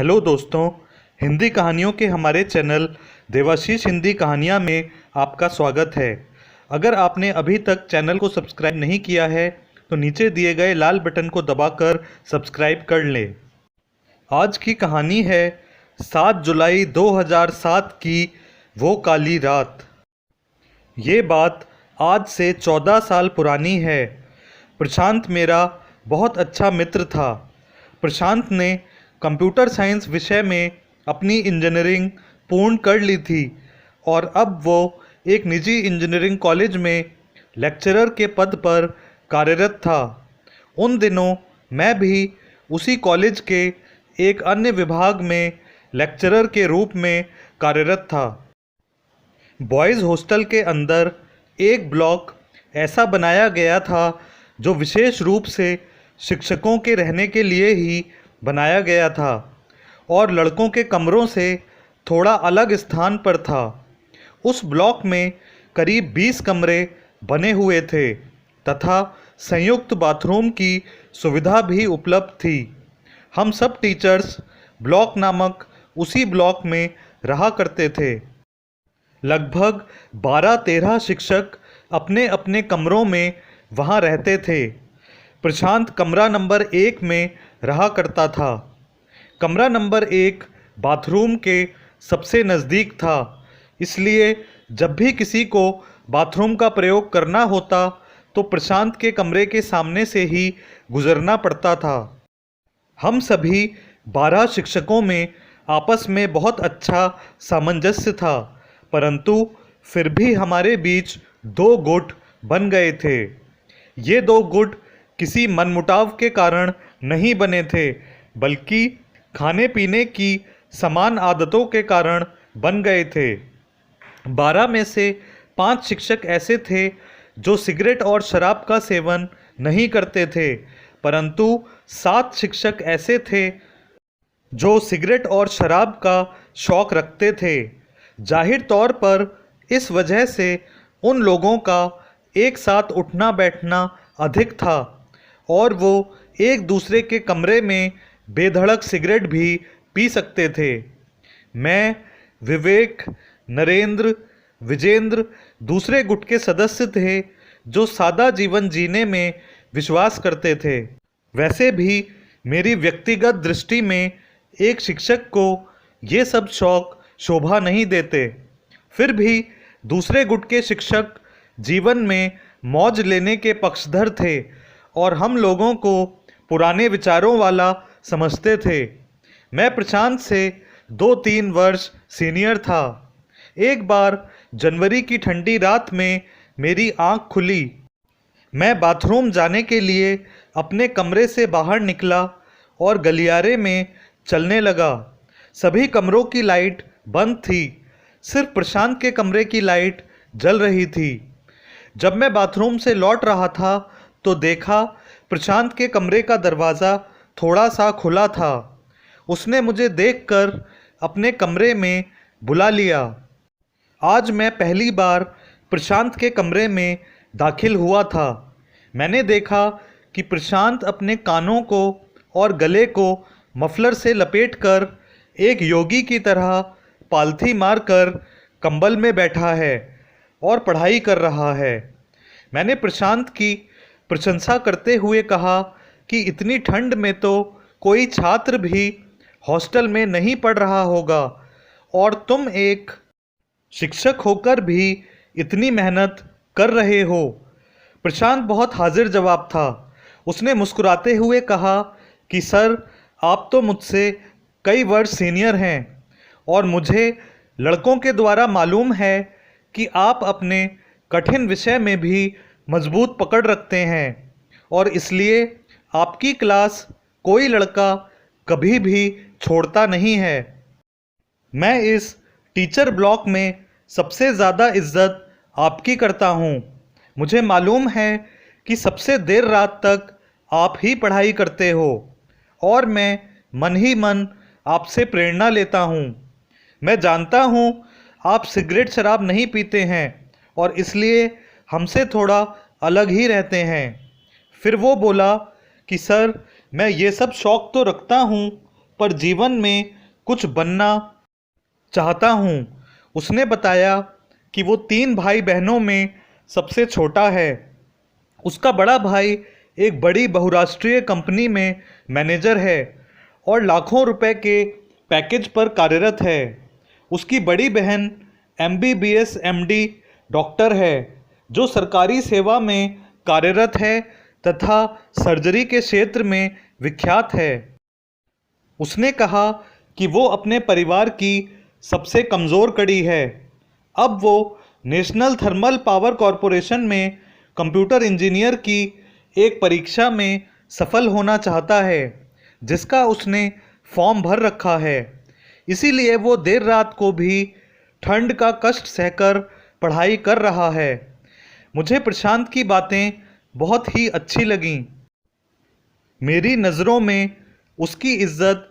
Hello दोस्तों, हिंदी कहानियों के हमारे चैनल देवाशीष हिंदी कहानियाँ में आपका स्वागत है। अगर आपने अभी तक चैनल को सब्सक्राइब नहीं किया है तो नीचे दिए गए लाल बटन को दबाकर सब्सक्राइब कर लें। आज की कहानी है 7 जुलाई 2007 की वो काली रात। ये बात आज से 14 साल पुरानी है। प्रशांत मेरा बहुत अच्छा मित्र था। प्रशांत ने कंप्यूटर साइंस विषय में अपनी इंजीनियरिंग पूर्ण कर ली थी और अब वो एक निजी इंजीनियरिंग कॉलेज में लेक्चरर के पद पर कार्यरत था। उन दिनों मैं भी उसी कॉलेज के एक अन्य विभाग में लेक्चरर के रूप में कार्यरत था। बॉयज़ हॉस्टल के अंदर एक ब्लॉक ऐसा बनाया गया था जो विशेष रूप से शिक्षकों के रहने के लिए ही बनाया गया था और लड़कों के कमरों से थोड़ा अलग स्थान पर था। उस ब्लॉक में करीब 20 कमरे बने हुए थे तथा संयुक्त बाथरूम की सुविधा भी उपलब्ध थी। हम सब टीचर्स ब्लॉक नामक उसी ब्लॉक में रहा करते थे। लगभग 12-13 शिक्षक अपने अपने कमरों में वहाँ रहते थे। प्रशांत कमरा नंबर 1 में रहा करता था। कमरा नंबर 1 बाथरूम के सबसे नज़दीक था, इसलिए जब भी किसी को बाथरूम का प्रयोग करना होता तो प्रशांत के कमरे के सामने से ही गुजरना पड़ता था। हम सभी 12 शिक्षकों में आपस में बहुत अच्छा सामंजस्य था, परंतु फिर भी हमारे बीच 2 गुट बन गए थे। ये 2 गुट किसी मनमुटाव के कारण नहीं बने थे, बल्कि खाने पीने की समान आदतों के कारण बन गए थे। 12 में से 5 शिक्षक ऐसे थे जो सिगरेट और शराब का सेवन नहीं करते थे, परंतु 7 शिक्षक ऐसे थे जो सिगरेट और शराब का शौक़ रखते थे। जाहिर तौर पर इस वजह से उन लोगों का एक साथ उठना बैठना अधिक था और वो एक दूसरे के कमरे में बेधड़क सिगरेट भी पी सकते थे। मैं, विवेक, नरेंद्र, विजेंद्र दूसरे गुट के सदस्य थे जो सादा जीवन जीने में विश्वास करते थे। वैसे भी मेरी व्यक्तिगत दृष्टि में एक शिक्षक को ये सब शौक शोभा नहीं देते। फिर भी दूसरे गुट के शिक्षक जीवन में मौज लेने के पक्षधर थे और हम लोगों को पुराने विचारों वाला समझते थे। मैं प्रशांत से 2-3 वर्ष सीनियर था। एक बार जनवरी की ठंडी रात में मेरी आंख खुली। मैं बाथरूम जाने के लिए अपने कमरे से बाहर निकला और गलियारे में चलने लगा। सभी कमरों की लाइट बंद थी, सिर्फ प्रशांत के कमरे की लाइट जल रही थी। जब मैं बाथरूम से लौट रहा था तो देखा प्रशांत के कमरे का दरवाज़ा थोड़ा सा खुला था। उसने मुझे देखकर अपने कमरे में बुला लिया। आज मैं पहली बार प्रशांत के कमरे में दाखिल हुआ था। मैंने देखा कि प्रशांत अपने कानों को और गले को मफलर से लपेटकर एक योगी की तरह पालथी मारकर कंबल में बैठा है और पढ़ाई कर रहा है। मैंने प्रशांत की प्रशंसा करते हुए कहा कि इतनी ठंड में तो कोई छात्र भी हॉस्टल में नहीं पढ़ रहा होगा और तुम एक शिक्षक होकर भी इतनी मेहनत कर रहे हो। प्रशांत बहुत हाजिर जवाब था। उसने मुस्कुराते हुए कहा कि सर, आप तो मुझसे कई वर्ष सीनियर हैं और मुझे लड़कों के द्वारा मालूम है कि आप अपने कठिन विषय में भी मजबूत पकड़ रखते हैं और इसलिए आपकी क्लास कोई लड़का कभी भी छोड़ता नहीं है। मैं इस टीचर ब्लॉक में सबसे ज़्यादा इज्जत आपकी करता हूँ। मुझे मालूम है कि सबसे देर रात तक आप ही पढ़ाई करते हो और मैं मन ही मन आपसे प्रेरणा लेता हूँ। मैं जानता हूँ आप सिगरेट शराब नहीं पीते हैं और इसलिए हमसे थोड़ा अलग ही रहते हैं। फिर वो बोला कि सर, मैं ये सब शौक़ तो रखता हूँ, पर जीवन में कुछ बनना चाहता हूँ। उसने बताया कि वो 3 भाई बहनों में सबसे छोटा है। उसका बड़ा भाई एक बड़ी बहुराष्ट्रीय कंपनी में मैनेजर है और लाखों रुपए के पैकेज पर कार्यरत है। उसकी बड़ी बहन MBBS MD डॉक्टर है जो सरकारी सेवा में कार्यरत है तथा सर्जरी के क्षेत्र में विख्यात है। उसने कहा कि वो अपने परिवार की सबसे कमज़ोर कड़ी है। अब वो नेशनल थर्मल पावर कॉरपोरेशन में कंप्यूटर इंजीनियर की एक परीक्षा में सफल होना चाहता है जिसका उसने फॉर्म भर रखा है। इसीलिए वो देर रात को भी ठंड का कष्ट सहकर पढ़ाई कर रहा है। मुझे प्रशांत की बातें बहुत ही अच्छी लगीं। मेरी नज़रों में उसकी इज्जत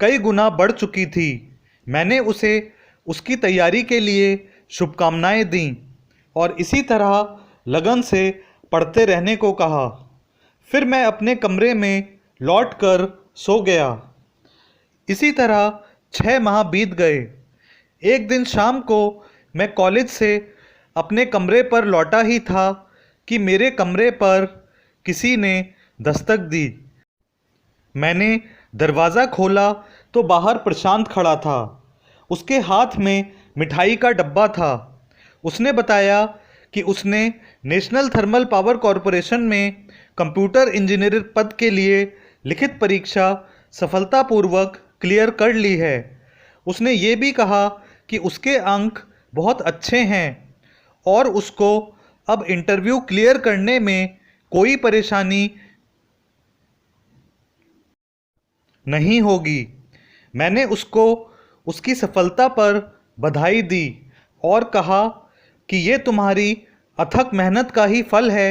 कई गुना बढ़ चुकी थी। मैंने उसे उसकी तैयारी के लिए शुभकामनाएं दीं और इसी तरह लगन से पढ़ते रहने को कहा। फिर मैं अपने कमरे में लौटकर सो गया। इसी तरह 6 माह बीत गए। एक दिन शाम को मैं कॉलेज से अपने कमरे पर लौटा ही था कि मेरे कमरे पर किसी ने दस्तक दी। मैंने दरवाज़ा खोला तो बाहर प्रशांत खड़ा था। उसके हाथ में मिठाई का डब्बा था। उसने बताया कि उसने नेशनल थर्मल पावर कॉरपोरेशन में कंप्यूटर इंजीनियर पद के लिए लिखित परीक्षा सफलतापूर्वक क्लियर कर ली है। उसने ये भी कहा कि उसके अंक बहुत अच्छे हैं और उसको अब इंटरव्यू क्लियर करने में कोई परेशानी नहीं होगी। मैंने उसको उसकी सफलता पर बधाई दी और कहा कि ये तुम्हारी अथक मेहनत का ही फल है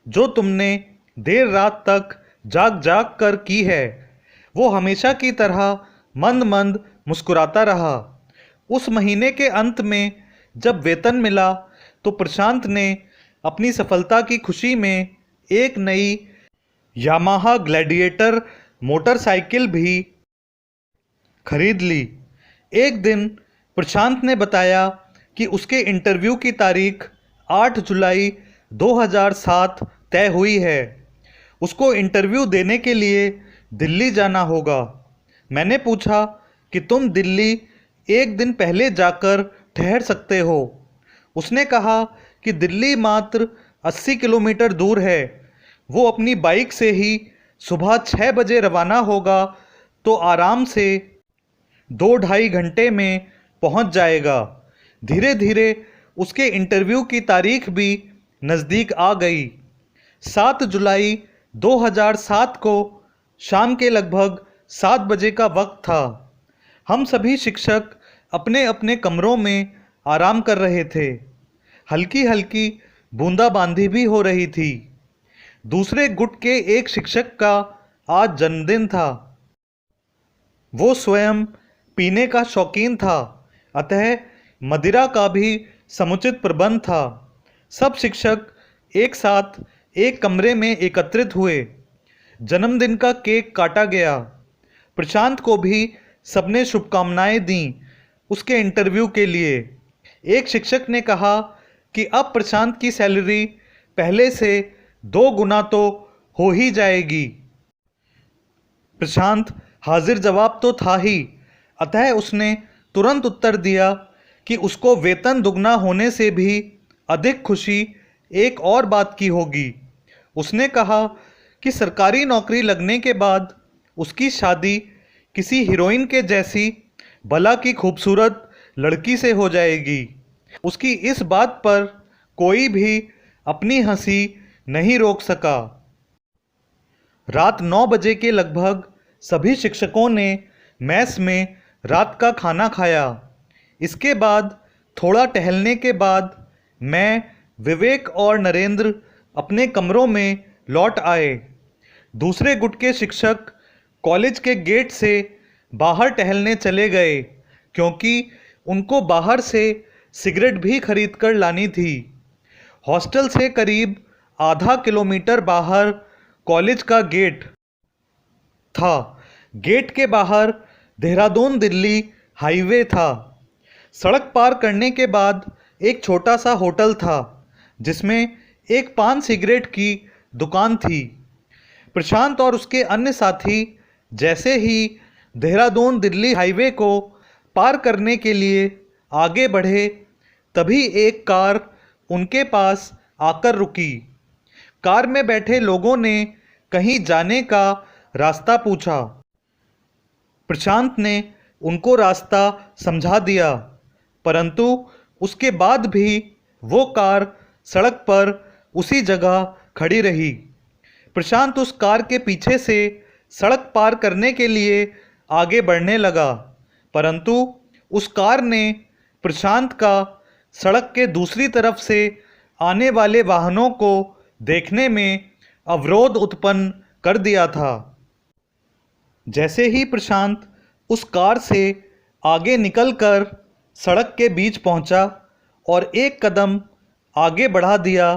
जो तुमने देर रात तक जाग जाग कर की है। वो हमेशा की तरह मंद मंद मुस्कुराता रहा। उस महीने के अंत में जब वेतन मिला तो प्रशांत ने अपनी सफलता की खुशी में एक नई यामाहा ग्लैडिएटर मोटरसाइकिल भी खरीद ली। एक दिन प्रशांत ने बताया कि उसके इंटरव्यू की तारीख 8 जुलाई 2007 तय हुई है। उसको इंटरव्यू देने के लिए दिल्ली जाना होगा। मैंने पूछा कि तुम दिल्ली एक दिन पहले जाकर ठहर सकते हो। उसने कहा कि दिल्ली मात्र 80 किलोमीटर दूर है। वो अपनी बाइक से ही सुबह 6 बजे रवाना होगा तो आराम से 2-2.5 घंटे में पहुंच जाएगा। धीरे धीरे उसके इंटरव्यू की तारीख भी नज़दीक आ गई। 7 जुलाई 2007 को शाम के लगभग 7 बजे का वक्त था। हम सभी शिक्षक अपने अपने कमरों में आराम कर रहे थे। हल्की हल्की बूंदाबांदी भी हो रही थी। दूसरे गुट के एक शिक्षक का आज जन्मदिन था। वो स्वयं पीने का शौकीन था, अतः मदिरा का भी समुचित प्रबंध था। सब शिक्षक एक साथ एक कमरे में एकत्रित हुए। जन्मदिन का केक काटा गया। प्रशांत को भी सबने शुभकामनाएं दीं उसके इंटरव्यू के लिए। एक शिक्षक ने कहा कि अब प्रशांत की सैलरी पहले से 2 गुना तो हो ही जाएगी। प्रशांत हाजिर जवाब तो था ही, अतः उसने तुरंत उत्तर दिया कि उसको वेतन दुगना होने से भी अधिक खुशी एक और बात की होगी। उसने कहा कि सरकारी नौकरी लगने के बाद उसकी शादी किसी हीरोइन के जैसी भला की खूबसूरत लड़की से हो जाएगी। उसकी इस बात पर कोई भी अपनी हंसी नहीं रोक सका। रात 9 बजे के लगभग सभी शिक्षकों ने मेस में रात का खाना खाया। इसके बाद थोड़ा टहलने के बाद मैं, विवेक और नरेंद्र अपने कमरों में लौट आए। दूसरे गुट के शिक्षक कॉलेज के गेट से बाहर टहलने चले गए क्योंकि उनको बाहर से सिगरेट भी खरीद कर लानी थी। हॉस्टल से करीब आधा किलोमीटर बाहर कॉलेज का गेट था। गेट के बाहर देहरादून दिल्ली हाईवे था। सड़क पार करने के बाद एक छोटा सा होटल था जिसमें एक पान सिगरेट की दुकान थी। प्रशांत और उसके अन्य साथी जैसे ही देहरादून दिल्ली हाईवे को पार करने के लिए आगे बढ़े, तभी एक कार उनके पास आकर रुकी। कार में बैठे लोगों ने कहीं जाने का रास्ता पूछा। प्रशांत ने उनको रास्ता समझा दिया, परंतु उसके बाद भी वो कार सड़क पर उसी जगह खड़ी रही। प्रशांत उस कार के पीछे से सड़क पार करने के लिए आगे बढ़ने लगा, परंतु उस कार ने प्रशांत का सड़क के दूसरी तरफ से आने वाले वाहनों को देखने में अवरोध उत्पन्न कर दिया था। जैसे ही प्रशांत उस कार से आगे निकलकर सड़क के बीच पहुंचा और एक कदम आगे बढ़ा दिया,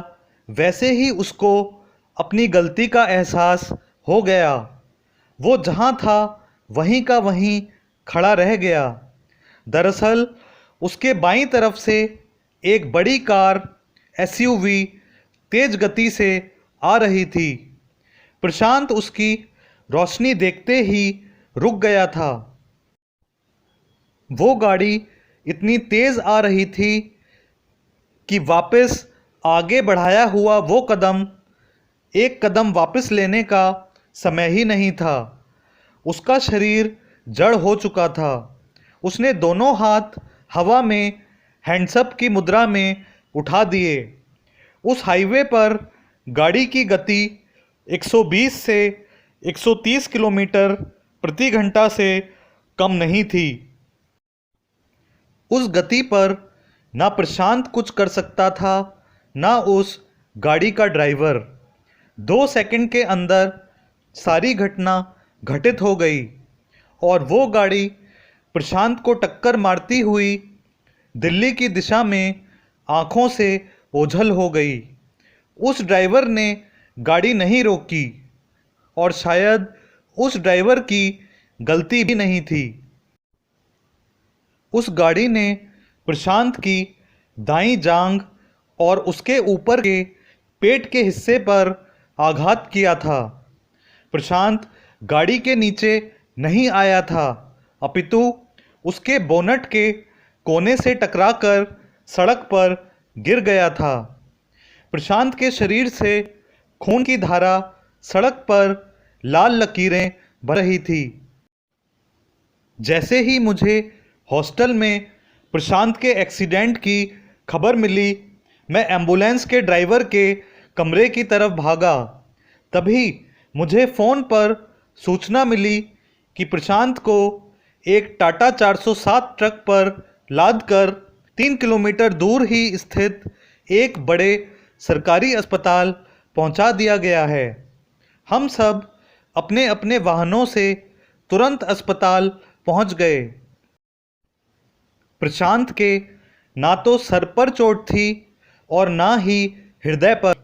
वैसे ही उसको अपनी गलती का एहसास हो गया। वो जहां था वहीं का वहीं खड़ा रह गया। दरअसल उसके बाईं तरफ से एक बड़ी कार एसयूवी तेज गति से आ रही थी। प्रशांत उसकी रोशनी देखते ही रुक गया था। वो गाड़ी इतनी तेज आ रही थी कि वापस आगे बढ़ाया हुआ वो कदम, एक कदम वापस लेने का समय ही नहीं था। उसका शरीर जड़ हो चुका था। उसने दोनों हाथ हवा में हैंड्सअप की मुद्रा में उठा दिए। उस हाईवे पर गाड़ी की गति 120 से 130 किलोमीटर प्रति घंटा से कम नहीं थी। उस गति पर ना प्रशांत कुछ कर सकता था, ना उस गाड़ी का ड्राइवर। 2 सेकंड के अंदर सारी घटना घटित हो गई और वो गाड़ी प्रशांत को टक्कर मारती हुई दिल्ली की दिशा में आंखों से ओझल हो गई। उस ड्राइवर ने गाड़ी नहीं रोकी और शायद उस ड्राइवर की गलती भी नहीं थी। उस गाड़ी ने प्रशांत की दाईं जांघ और उसके ऊपर के पेट के हिस्से पर आघात किया था। प्रशांत गाड़ी के नीचे नहीं आया था, अपितु उसके बोनट के कोने से टकराकर सड़क पर गिर गया था। प्रशांत के शरीर से खून की धारा सड़क पर लाल लकीरें बह रही थी। जैसे ही मुझे हॉस्टल में प्रशांत के एक्सीडेंट की खबर मिली, मैं एम्बुलेंस के ड्राइवर के कमरे की तरफ भागा। तभी मुझे फ़ोन पर सूचना मिली कि प्रशांत को एक टाटा 407 ट्रक पर लादकर 3 किलोमीटर दूर ही स्थित एक बड़े सरकारी अस्पताल पहुंचा दिया गया है। हम सब अपने अपने वाहनों से तुरंत अस्पताल पहुंच गए। प्रशांत के ना तो सर पर चोट थी और ना ही हृदय पर।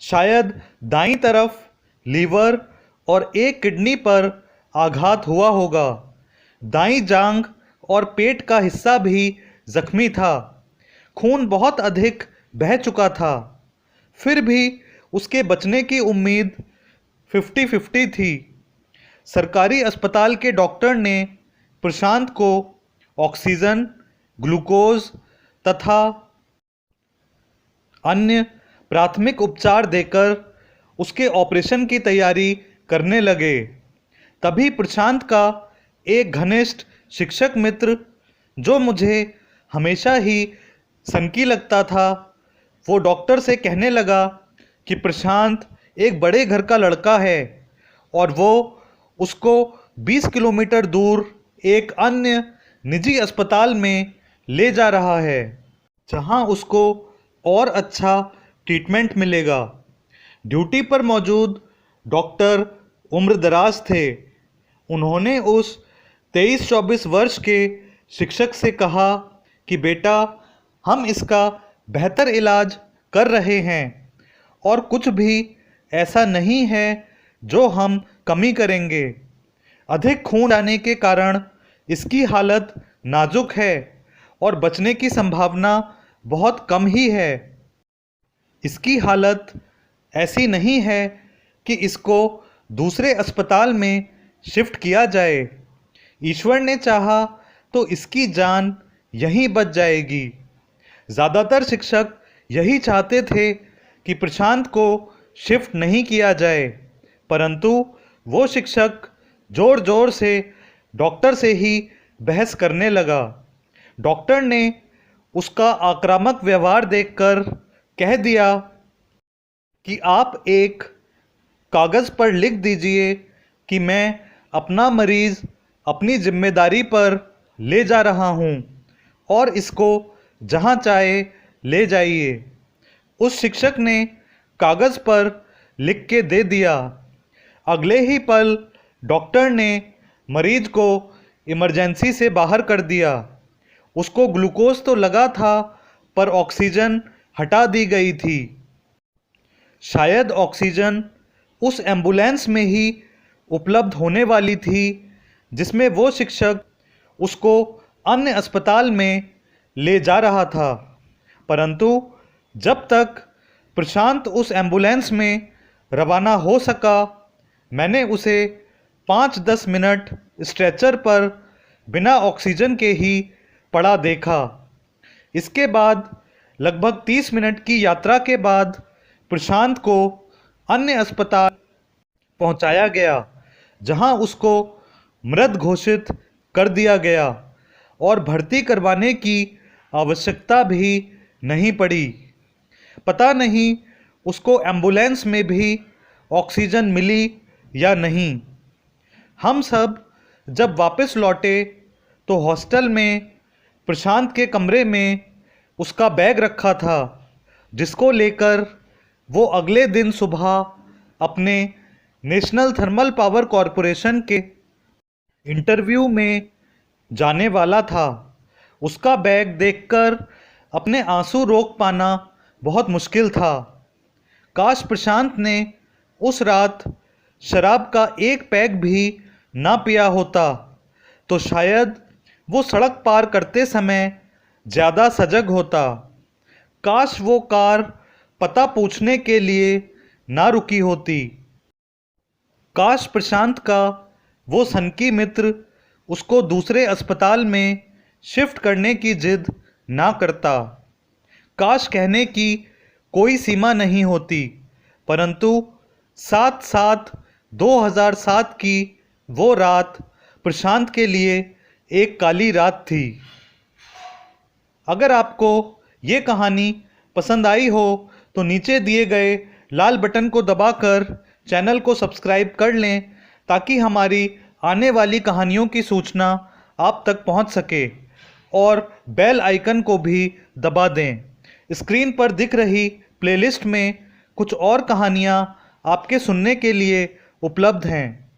शायद दाईं तरफ लीवर और एक किडनी पर आघात हुआ होगा। दाईं जांघ और पेट का हिस्सा भी जख्मी था। खून बहुत अधिक बह चुका था, फिर भी उसके बचने की उम्मीद 50-50 थी। सरकारी अस्पताल के डॉक्टर ने प्रशांत को ऑक्सीजन, ग्लूकोज तथा अन्य प्राथमिक उपचार देकर उसके ऑपरेशन की तैयारी करने लगे। तभी प्रशांत का एक घनिष्ठ शिक्षक मित्र, जो मुझे हमेशा ही सनकी लगता था, वो डॉक्टर से कहने लगा कि प्रशांत एक बड़े घर का लड़का है और वो उसको 20 किलोमीटर दूर एक अन्य निजी अस्पताल में ले जा रहा है, जहां उसको और अच्छा ट्रीटमेंट मिलेगा। ड्यूटी पर मौजूद डॉक्टर उम्रदराज थे। उन्होंने उस 23-24 वर्ष के शिक्षक से कहा कि बेटा, हम इसका बेहतर इलाज कर रहे हैं और कुछ भी ऐसा नहीं है जो हम कमी करेंगे। अधिक खून आने के कारण इसकी हालत नाजुक है और बचने की संभावना बहुत कम ही है। इसकी हालत ऐसी नहीं है कि इसको दूसरे अस्पताल में शिफ्ट किया जाए। ईश्वर ने चाहा तो इसकी जान यहीं बच जाएगी। ज़्यादातर शिक्षक यही चाहते थे कि प्रशांत को शिफ्ट नहीं किया जाए, परंतु वो शिक्षक ज़ोर ज़ोर से डॉक्टर से ही बहस करने लगा। डॉक्टर ने उसका आक्रामक व्यवहार देखकर कह दिया कि आप एक कागज़ पर लिख दीजिए कि मैं अपना मरीज़ अपनी जिम्मेदारी पर ले जा रहा हूँ और इसको जहाँ चाहे ले जाइए। उस शिक्षक ने कागज़ पर लिख के दे दिया। अगले ही पल डॉक्टर ने मरीज को इमरजेंसी से बाहर कर दिया। उसको ग्लूकोज तो लगा था, पर ऑक्सीजन हटा दी गई थी। शायद ऑक्सीजन उस एम्बुलेंस में ही उपलब्ध होने वाली थी जिसमें वो शिक्षक उसको अन्य अस्पताल में ले जा रहा था, परंतु जब तक प्रशांत उस एम्बुलेंस में रवाना हो सका, मैंने उसे 5-10 मिनट स्ट्रेचर पर बिना ऑक्सीजन के ही पड़ा देखा। इसके बाद लगभग 30 मिनट की यात्रा के बाद प्रशांत को अन्य अस्पताल पहुंचाया गया, जहां उसको मृत घोषित कर दिया गया और भर्ती करवाने की आवश्यकता भी नहीं पड़ी। पता नहीं उसको एम्बुलेंस में भी ऑक्सीजन मिली या नहीं। हम सब जब वापस लौटे तो हॉस्टल में प्रशांत के कमरे में उसका बैग रखा था, जिसको लेकर वो अगले दिन सुबह अपने नेशनल थर्मल पावर कॉरपोरेशन के इंटरव्यू में जाने वाला था। उसका बैग देखकर अपने आंसू रोक पाना बहुत मुश्किल था। काश प्रशांत ने उस रात शराब का एक पैग भी ना पिया होता तो शायद वो सड़क पार करते समय ज़्यादा सजग होता। काश वो कार पता पूछने के लिए ना रुकी होती। काश प्रशांत का वो सनकी मित्र उसको दूसरे अस्पताल में शिफ्ट करने की जिद ना करता। काश कहने की कोई सीमा नहीं होती, परंतु 7/7/2007 की वो रात प्रशांत के लिए एक काली रात थी। अगर आपको ये कहानी पसंद आई हो तो नीचे दिए गए लाल बटन को दबाकर चैनल को सब्सक्राइब कर लें, ताकि हमारी आने वाली कहानियों की सूचना आप तक पहुंच सके, और बेल आइकन को भी दबा दें। स्क्रीन पर दिख रही प्लेलिस्ट में कुछ और कहानियां आपके सुनने के लिए उपलब्ध हैं।